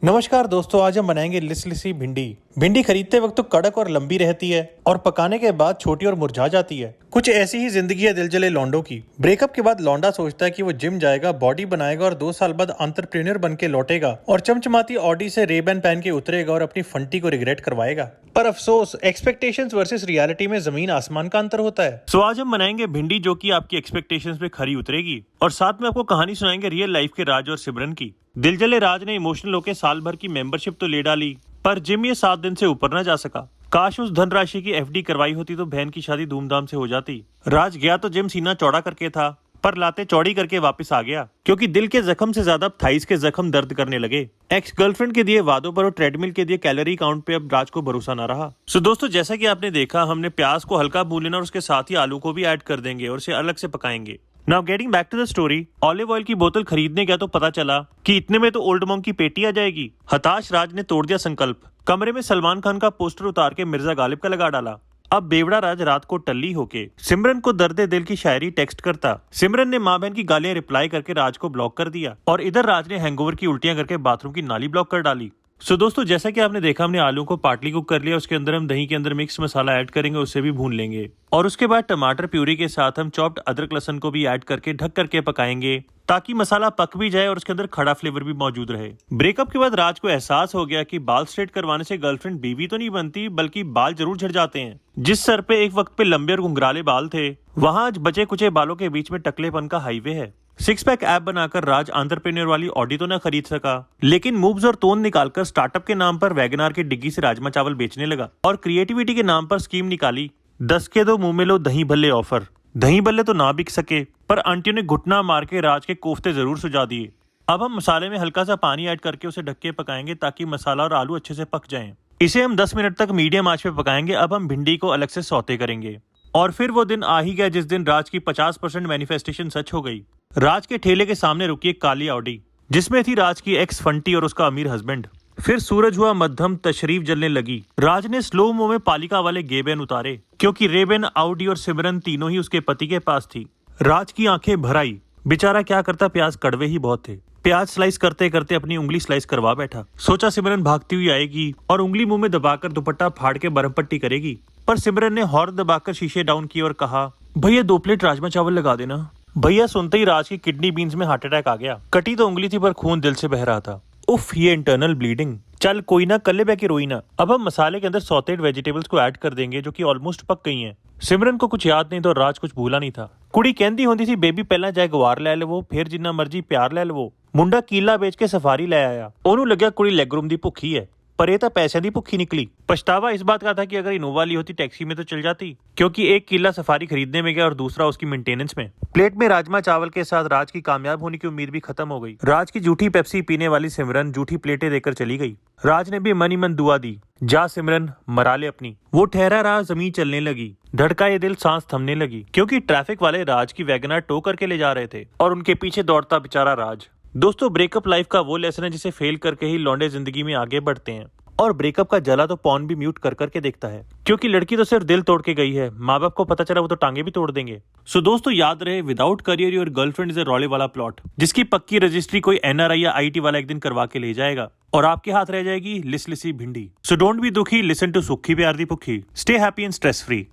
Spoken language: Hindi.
नमस्कार दोस्तों, आज हम बनाएंगे लिसलिसी भिंडी। भिंडी खरीदते वक्त तो कड़क और लंबी रहती है और पकाने के बाद छोटी और मुरझा जाती है। कुछ ऐसी ही जिंदगी है दिलजले लौंडों की। ब्रेकअप के बाद लौंडा सोचता है कि वो जिम जाएगा, बॉडी बनाएगा और 2 साल बाद एंटरप्रेन्योर बन के लौटेगा और चमचमाती ऑडी से रेबैन पहन के उतरेगा और अपनी फंटी को रिग्रेट करवाएगा। पर अफसोस, एक्सपेक्टेशंस वर्सेस रियलिटी में जमीन आसमान का अंतर होता है। सो आज हम बनाएंगे भिंडी जो कि आपकी एक्सपेक्टेशंस पे खरी उतरेगी और साथ में आपको कहानी सुनाएंगे रियल लाइफ के राज और सिमरन की। दिलजले राज ने इमोशनल होकर साल भर की मेंबरशिप तो ले डाली, पर जिम ये 7 दिन से ऊपर न जा सका। काश उस धनराशि की एफडी करवाई होती तो बहन की शादी धूमधाम से हो जाती। राज गया तो जिम सीना चौड़ा करके था, पर लाते चौड़ी करके वापस आ गया, क्योंकि दिल के जख्म से ज्यादा थाइस के जख्म दर्द करने लगे। एक्स गर्लफ्रेंड के दिए वादों पर और ट्रेडमिल के दिए कैलोरी काउंट पे अब राज को भरोसा न रहा। सो दोस्तों, जैसा कि आपने देखा, हमने प्याज को हल्का भून लेना और उसके साथ ही आलू को भी ऐड कर देंगे और इसे अलग से पकाएंगे। Now getting back to the story, olive oil की बोतल खरीदने गया तो पता चला कि इतने में तो ओल्ड मॉन्क की पेटी आ जाएगी। हताश राज ने तोड़ दिया संकल्प, कमरे में सलमान खान का पोस्टर उतार के मिर्जा गालिब का लगा डाला। अब बेवड़ा राज रात को टल्ली होके सिमरन को दर्दे दिल की शायरी टेक्स्ट करता। सिमरन ने माँ बहन की गालियां रिप्लाई करके राज को ब्लॉक कर दिया और इधर राज ने हैंगओवर की उल्टियां करके बाथरूम की नाली ब्लॉक कर डाली। सो दोस्तों, जैसा कि आपने देखा, हमने आलू को पार्टली कुक कर लिया। उसके अंदर हम दही के अंदर मिक्स मसाला ऐड करेंगे, उसे भी भून लेंगे और उसके बाद टमाटर प्यूरी के साथ हम चॉप्ड अदरक लहसुन को भी ऐड करके ढक करके पकाएंगे, ताकि मसाला पक भी जाए और उसके अंदर खड़ा फ्लेवर भी मौजूद रहे। ब्रेकअप के बाद राज को एहसास हो गया कि बाल स्ट्रेट करवाने से गर्लफ्रेंड बीवी तो नहीं बनती, बल्कि बाल जरूर झड़ जाते हैं। जिस सर पे एक वक्त पे लंबे और घुंघराले बाल थे, वहां आज बचे कुचे बालों के बीच में टकलेपन का हाईवे है। 6 पैक ऐप बनाकर राज एंटरप्रेन्योर वाली ऑडी तो न खरीद सका, लेकिन मूव्स और तोन निकालकर स्टार्टअप के नाम पर वैगनार की डिग्गी से राजमा चावल बेचने लगा और क्रिएटिविटी के नाम पर स्कीम निकाली, 10 के दो मुंह में लो दही भल्ले ऑफर। दही भल्ले तो ना बिक सके, पर आंटियों ने घुटना मार के राज के कोफ्ते जरूर सुझा दिए। अब हम मसाले में हल्का सा पानी ऐड करके उसे ढक के पकाएंगे, ताकि मसाला और आलू अच्छे से पक जाएं। इसे हम 10 मिनट तक मीडियम आंच पे पकाएंगे। अब हम भिंडी को अलग से सौते करेंगे। और फिर वो दिन आ ही गया जिस दिन राज की 50% मैनिफेस्टेशन सच हो गई। राज के ठेले के सामने रुकी एक काली ऑडी, जिसमें थी राज की एक्स फंटी और उसका अमीर हस्बैंड। फिर सूरज हुआ मध्यम, तशरीफ जलने लगी। राज ने स्लो मो में पालिका वाले गेबेन उतारे, क्योंकि रेबेन, आउडी और सिमरन तीनों ही उसके पति के पास थी। राज की आंखें भर आई। बेचारा क्या करता, प्याज कड़वे ही बहुत थे। प्याज स्लाइस करते करते अपनी उंगली स्लाइस करवा बैठा। सोचा सिमरन भागती हुई आएगी और उंगली मुंह में दबाकर दुपट्टा फाड़ के बर्फ पट्टी करेगी, पर सिमरन ने हॉर्न दबाकर शीशे डाउन किए और कहा, भैया 2 प्लेट राजमा चावल लगा देना। भैया सुनते ही राज की किडनी बीन्स में हार्ट अटैक आ गया। कटी तो उंगली थी, पर खून दिल से बह रहा था। उफ, ये इंटरनल ब्लीडिंग। चल कोई ना, कल्ले बह के रोई ना। अब हम मसाले के अंदर सॉटेड वेजिटेबल्स को ऐड कर देंगे, जो कि ऑलमोस्ट पक गई हैं। सिमरन को कुछ याद नहीं तो राज कुछ भूला नहीं था। कुड़ी कहती होती थी, बेबी पहला जैगवार ले लवो, फिर जिन्ना मर्जी प्यार ले लवो। मुंडा कीला बेच के सफारी ले आया। ओनू लग्या कुड़ी लेग रूम दी भुखी है, पर ये तो पैसे दी भुखी निकली। पछतावा इस बात का था कि अगर इनोवा ली होती टैक्सी में तो चल जाती, क्योंकि एक किला सफारी खरीदने में गया और दूसरा उसकी मेंटेनेंस में। प्लेट में राजमा चावल के साथ राज की कामयाब होने की उम्मीद भी खत्म हो गई। राज की जूठी पेप्सी पीने वाली सिमरन जूठी प्लेटें देकर चली गई। राज ने भी मन ही मन दुआ दी, जा सिमरन मरा ले अपनी। वो ठहरा रहा, जमीन चलने लगी। धड़का ये दिल, सांस थमने लगी, क्योंकि ट्रैफिक वाले राज की वैगनार टो करके ले जा रहे थे और उनके पीछे दौड़ता बेचारा राज। दोस्तों, ब्रेकअप लाइफ का वो लेसन है जिसे फेल करके ही लौंडे जिंदगी में आगे बढ़ते हैं। और ब्रेकअप का जला तो पॉन भी म्यूट कर करके देखता है, क्योंकि लड़की तो सिर्फ दिल तोड़ के गई है। माँ बाप को पता चला वो तो टांगे भी तोड़ देंगे। सो दोस्तों, याद रहे, without career your girlfriend is a रौले वाला प्लॉट, जिसकी पक्की रजिस्ट्री कोई एनआरआई या आईटी वाला एक दिन करवा के ले जाएगा और आपके हाथ रह जाएगी लिसलिसी भिंडी। सो डोंट बी दुखी, लिसन टू सुखी प्यार दी भुखी। Stay happy and stress free.